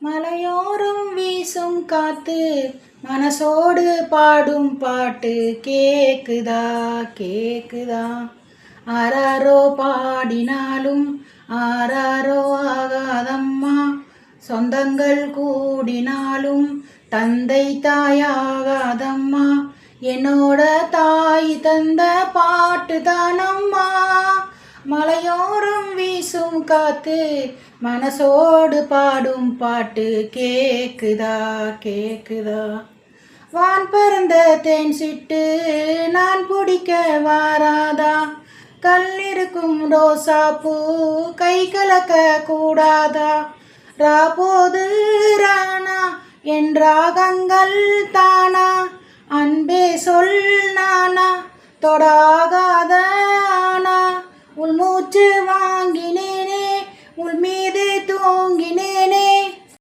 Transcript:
மலையோரம் வீசும் காத்து மனசோடு பாடும் பாட்டு கேக்குதா கேக்குதா. ஆராரோ பாடினாலும் ஆராரோ ஆகாதம்மா. சொந்தங்கள் கூடினாலும் தந்தை தாயாகாதம்மா. என்னோட தாய் தந்த பாட்டு தானம்மா. மலையோரம் வீசும் காத்து மனசோடு பாடும் பாட்டு கேக்குதா கேக்குதா. வான் பறந்த தேன் சிட்டு நான் பிடிக்க வாராதா. கல்லிருக்கும் ரோசா பூ கை கலக்க கூடாதா. ராபோது ராணா என் ராகங்கள் தானா. அன்பே சொல் நானா தொடாகாத ஆனா. உள்மூச்சு வா